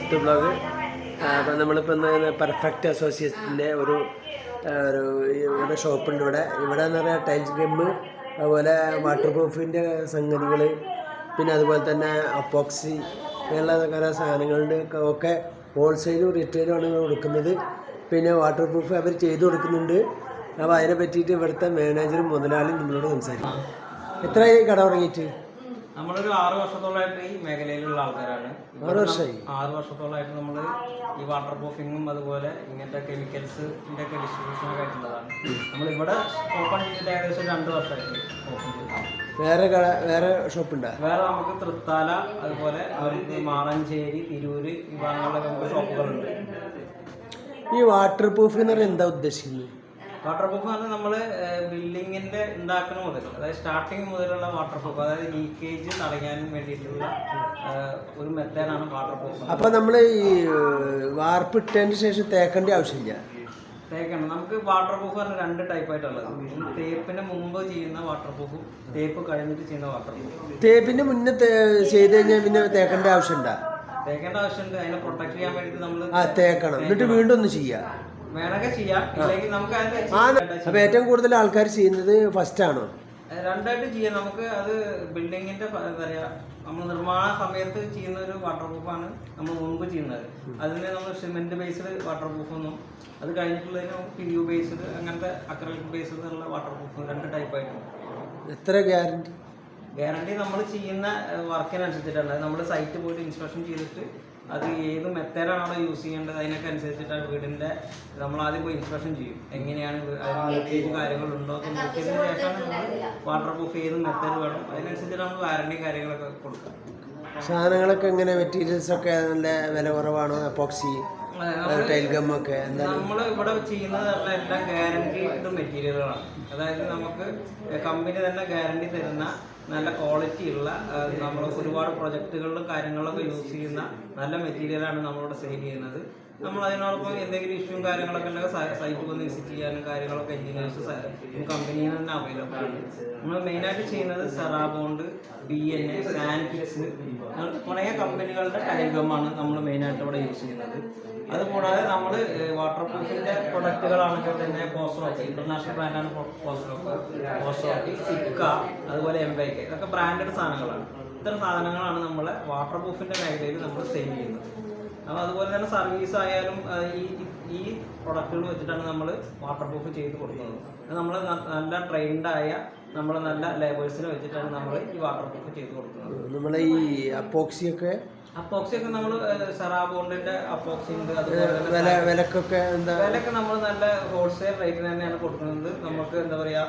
Sixth blog. അപ്പം നമ്മളിപ്പോൾ ഇന്ന് പെർഫെക്റ്റ് അസോസിയേഷൻ്റെ ഒരു ഷോപ്പുണ്ട് ഇവിടെ എന്ന് പറഞ്ഞാൽ ടൈൽസ് ഗമ്മ്, അതുപോലെ വാട്ടർ പ്രൂഫിൻ്റെ സംഗതികൾ, പിന്നെ അതുപോലെ തന്നെ അപ്പോക്സി അങ്ങനെയുള്ള കുറേ സാധനങ്ങളുടെ ഒക്കെ ഹോൾസെയിലും റീറ്റെയിലുമാണ് കൊടുക്കുന്നത്. പിന്നെ വാട്ടർ പ്രൂഫ് അവർ ചെയ്തു കൊടുക്കുന്നുണ്ട്. അപ്പോൾ അതിനെ പറ്റിയിട്ട് ഇവിടുത്തെ മാനേജറും മുതലാളിയും നമ്മളോട് സംസാരിക്കും. എത്രയായി കട തുടങ്ങിയിട്ട്? നമ്മളൊരു 6 വർഷത്തോളമായിട്ട് ഈ മേഖലയിലുള്ള ആൾക്കാരാണ്. 6 വർഷമായി. 6 വർഷത്തോളമായിട്ട് നമ്മൾ ഈ വാട്ടർ പ്രൂഫിങ്ങും അതുപോലെ ഇങ്ങനത്തെ കെമിക്കൽസിൻ്റെ ഒക്കെ ഡിസ്ട്രിബ്യൂഷനൊക്കെ ആയിട്ടുള്ളതാണ്. നമ്മളിവിടെ ഓപ്പൺ ചെയ്തിട്ട് ഏകദേശം 2 വർഷമായിട്ട് ഓപ്പൺ ചെയ്തു. വേറെ ഷോപ്പുണ്ടോ? വേറെ നമുക്ക് തൃത്താല, അതുപോലെ നമുക്ക് മാറഞ്ചേരി, തിരൂര് ഈ ഭാഗങ്ങളിലൊക്കെ നമുക്ക് ഷോപ്പുകളുണ്ട്. ഈ വാട്ടർ പ്രൂഫ് എന്ന് പറഞ്ഞാൽ എന്താ ഉദ്ദേശിക്കുന്നത്? വാട്ടർ പ്രൂഫ് പറഞ്ഞാൽ നമ്മൾ ബിൽഡിങ്ങിൻ്റെ ഉണ്ടാക്കുന്ന മുതൽ, അതായത് സ്റ്റാർട്ടിങ് മുതലുള്ള വാട്ടർ പ്രൂഫ്, അതായത് ലീക്കേജ് തടയാനും വേണ്ടിയിട്ടുള്ള ഒരു മെത്തേഡാണ് വാട്ടർ പ്രൂഫ്. അപ്പോൾ നമ്മൾ ഈ വാർപ്പ് ഇട്ടതിന് ശേഷം തേക്കേണ്ട ആവശ്യമില്ല? തേക്കണം. നമുക്ക് വാട്ടർ പ്രൂഫ് പറഞ്ഞാൽ 2 ടൈപ്പായിട്ടുള്ളത്. തേപ്പിന് മുമ്പ് ചെയ്യുന്ന വാട്ടർ പ്രൂഫും തേപ്പ് കഴിഞ്ഞിട്ട് ചെയ്യുന്ന വാട്ടർ പ്രൂഫ്. തേപ്പിന് മുന്നേ ചെയ്ത് കഴിഞ്ഞാൽ പിന്നെ തേക്കേണ്ട ആവശ്യമുണ്ടോ? തേക്കേണ്ട ആവശ്യമുണ്ട്. അതിനെ പ്രൊട്ടക്ട് ചെയ്യാൻ വേണ്ടിയിട്ട് നമ്മൾ തേക്കണം, എന്നിട്ട് വീണ്ടും ഒന്ന് ചെയ്യാം. വേണമെങ്കിൽ ചെയ്യാം, ഇല്ലെങ്കിൽ നമുക്ക് അപ്പോൾ ഏറ്റവും കൂടുതൽ ആൾക്കാർ ചെയ്യുന്നത് ഫസ്റ്റ് ആണോ? 2ആയിട്ട് ചെയ്യാം. നമുക്ക് അത് ബിൽഡിങ്ങിന്റെ എന്താ പറയുക, നമ്മൾ നിർമ്മാണ സമയത്ത് ചെയ്യുന്ന ഒരു വാട്ടർ പ്രൂഫാണ് നമ്മൾ മുൻപ് ചെയ്യുന്നത്. അതിന് നമ്മൾ സിമെന്റ് ബേസ്ഡ് വാട്ടർ പ്രൂഫൊന്നും, അത് കഴിഞ്ഞിട്ടുള്ളതിന് PU ബേസ്ഡ്, അങ്ങനത്തെ അക്രലിക് ബേസ്ഡ് ഉള്ള വാട്ടർ പ്രൂഫ് 2 ടൈപ്പായിട്ടുണ്ട്. എത്ര ഗ്യാരണ്ടി? ഗ്യാരണ്ടി നമ്മൾ ചെയ്യുന്ന വർക്കിനനുസരിച്ചിട്ടാണ്. നമ്മൾ സൈറ്റ് പോയിട്ട് ഇൻസ്പെക്ഷൻ ചെയ്തിട്ട് അത് ഏത് മെത്തേഡാണ് അവിടെ യൂസ് ചെയ്യേണ്ടത് അതിനൊക്കെ അനുസരിച്ചിട്ടാണ് വീടിൻ്റെ നമ്മൾ ആദ്യം പോയി ഇൻസ്പെക്ഷൻ ചെയ്യും. എങ്ങനെയാണ് ലീക്കേജ് കാര്യങ്ങളുണ്ടോ എന്ന് നോക്കിയതിന് ശേഷമാണ് നമ്മൾ വാട്ടർ പ്രൂഫ് ഏത് മെത്തേഡ് വേണം അതിനനുസരിച്ചിട്ട് നമ്മൾ വാറണ്ടി കാര്യങ്ങളൊക്കെ കൊടുക്കാം. സാധനങ്ങളൊക്കെ എങ്ങനെ, മെറ്റീരിയൽസ് ഒക്കെ നല്ല വില കുറവാണോ? എപ്പോക്സി, ടൈൽ ഗമ്മൊക്കെ നമ്മൾ ഇവിടെ ചെയ്യുന്നത് എല്ലാം ഗ്യാരണ്ടീഡ് മെറ്റീരിയലുകളാണ്. അതായത് നമുക്ക് കമ്പനി തന്നെ ഗ്യാരണ്ടി തരുന്ന നല്ല ക്വാളിറ്റി ഉള്ള, നമ്മൾ ഒരുപാട് പ്രൊജക്റ്റുകളിലും കാര്യങ്ങളിലൊക്കെ യൂസ് ചെയ്യുന്ന നല്ല മെറ്റീരിയലാണ് നമ്മളിവിടെ സെയിൽ ചെയ്യുന്നത്. നമ്മൾ അതിനോടൊപ്പം എന്തെങ്കിലും ഇഷ്യൂവും കാര്യങ്ങളൊക്കെ ഉണ്ടെങ്കിൽ സൈറ്റ് വന്ന് വിസിറ്റ് ചെയ്യാനും കാര്യങ്ങളൊക്കെ എഞ്ചിനീയേഴ്സ് കമ്പനിയിൽ തന്നെ അവൈലബിൾ ആണ്. നമ്മൾ മെയിനായിട്ട് ചെയ്യുന്നത് സെറാബോണ്ട്, BNA, സാൻഫിക്സ്, കുറേ കമ്പനികളുടെ ടൈൽ ഗമ്മാണ് നമ്മൾ മെയിനായിട്ട് ഇവിടെ യൂസ് ചെയ്യുന്നത്. അതുകൂടാതെ നമ്മൾ വാട്ടർ പ്രൂഫിൻ്റെ പ്രൊഡക്റ്റുകളാണെങ്കിൽ തന്നെ പോസ്റ്ററോക്ക്, ഇന്റർനാഷണൽ ബ്രാൻഡാണ് പോസ്റ്ററോക്ക്, സിക്ക, അതുപോലെ MYK, ഇതൊക്കെ ബ്രാൻഡഡ് സാധനങ്ങളാണ്. ഇത്തരം സാധനങ്ങളാണ് നമ്മളെ വാട്ടർ പ്രൂഫിൻ്റെ മേഖലയിൽ നമ്മൾ സെയിൽ ചെയ്യുന്നത്. അപ്പോൾ അതുപോലെ തന്നെ സർവീസ് ആയാലും ഈ പ്രൊഡക്റ്റുകൾ വെച്ചിട്ടാണ് നമ്മൾ വാട്ടർ പ്രൂഫ് ചെയ്ത് കൊടുക്കുന്നത്. നമ്മൾ നല്ല ട്രെയിൻഡായ നമ്മൾ നല്ല ലേബേഴ്സിനെ വെച്ചിട്ടാണ് നമ്മൾ ഈ വാട്ടർ പ്രൂഫ് ചെയ്ത് കൊടുക്കുന്നത്. നമ്മളെ ഈ അപ്പോക്സിയൊക്കെ നമ്മൾ സെറാബോണ്ടിന്റെ അപ്പോക്സി ഉണ്ട്. അതുപോലെ വിലക്കൊക്കെ നമ്മൾ നല്ല ഹോൾസെയിൽ റേറ്റിന് തന്നെയാണ് കൊടുക്കുന്നത്. നമുക്ക് എന്താ പറയുക,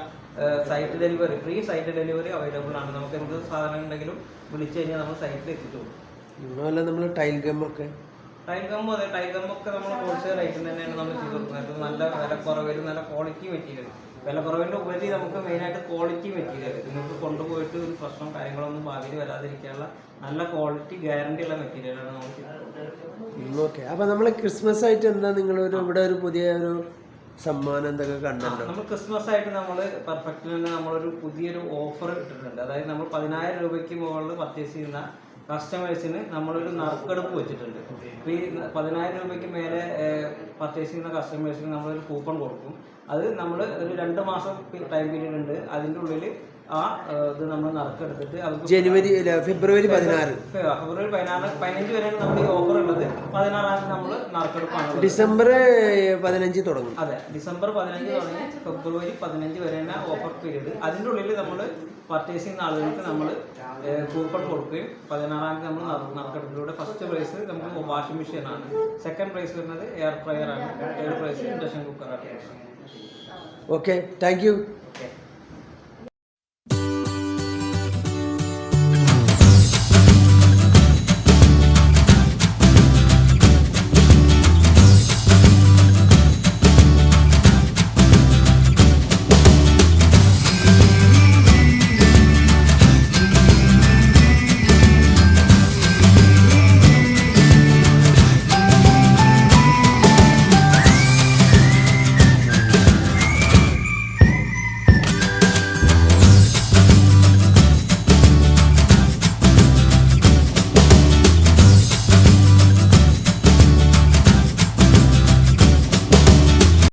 site delivery, free site delivery available ആണ്. നമുക്ക് എന്ത് സാധനം ഉണ്ടെങ്കിലും വിളിച്ചു കഴിഞ്ഞാൽ നമ്മൾ സൈറ്റിൽ എത്തിച്ചു കൊടുക്കും. നമ്മൾ ടൈൽ ഗമ്മൊക്കെ അതെ, ടൈൽ ഗമ്മൊക്കെ നമ്മൾ ഹോൾസെയിൽ റേറ്റിന് തന്നെയാണ് നമ്മൾ ചെയ്ത് കൊടുക്കുന്നത്. നല്ല വിലക്കുറവിൽ നല്ല ക്വാളിറ്റി മെറ്റീരിയൽ, വിലക്കുറവിൻ്റെ ഉപരി നമുക്ക് മെയിനായിട്ട് ക്വാളിറ്റി മെറ്റീരിയൽ, നിങ്ങൾക്ക് കൊണ്ടുപോയിട്ട് ഒരു പ്രശ്നം കാര്യങ്ങളൊന്നും ഭാവിയിൽ വരാതിരിക്കാനുള്ള നല്ല ക്വാളിറ്റി ഗ്യാരണ്ടി ഉള്ള മെറ്റീരിയലാണ് നമ്മൾ ചെയ്തത്. ഓക്കെ. അപ്പോൾ നമ്മൾ ക്രിസ്മസ് ആയിട്ട് എന്താ ഇവിടെ ഒരു പുതിയ ഒരു സമ്മാനം എന്തൊക്കെ കണ്ടല്ലോ? നമ്മൾ ക്രിസ്മസ് ആയിട്ട് നമ്മൾ പെർഫെക്റ്റിൽ തന്നെ നമ്മളൊരു പുതിയൊരു ഓഫർ ഇട്ടിട്ടുണ്ട്. അതായത് നമ്മൾ 10,000 രൂപയ്ക്ക് മുകളിൽ പർച്ചേസ് ചെയ്യുന്ന കസ്റ്റമേഴ്സിന് നമ്മളൊരു നറുക്കെടുപ്പ് വെച്ചിട്ടുണ്ട്. അപ്പോൾ ഈ 10,000 രൂപയ്ക്ക് മേലെ പർച്ചേസ് ചെയ്യുന്ന കസ്റ്റമേഴ്സിന് നമ്മളൊരു കൂപ്പൺ കൊടുക്കും. അത് നമ്മൾ ഒരു 2 മാസം ടൈം പീരീഡ് ഉണ്ട്. അതിൻ്റെ ഉള്ളിൽ ഇത് നമ്മൾ നറുക്കെടുത്തിട്ട് ഫെബ്രുവരി 15 വരെയാണ് നമ്മൾ ഈ ഓഫർ ഉള്ളത്. 16 നമ്മൾ നറുക്കെടുപ്പാണ്. ഡിസംബർ 15 തുടങ്ങും. അതെ, ഡിസംബർ 15 തുടങ്ങി ഫെബ്രുവരി 15 വരെയാണ് ഓഫർ പീരീഡ്. അതിൻ്റെ ഉള്ളിൽ നമ്മൾ പർച്ചേസ് ചെയ്യുന്ന ആളുകൾക്ക് നമ്മൾ കൂപ്പൺ കൊടുക്കുകയും 16 നമ്മൾ നറുക്കെടുപ്പിലൂടെ ഫസ്റ്റ് പ്രൈസ് നമുക്ക് വാഷിംഗ് മെഷീനാണ്, സെക്കൻഡ് പ്രൈസ് വരുന്നത് എയർ ഫ്രയർ ആണ്, തേർഡ് പ്രൈസ് ഇൻഡക്ഷൻ കുക്കറാണ്. Okay, thank you. ഓക്കെ.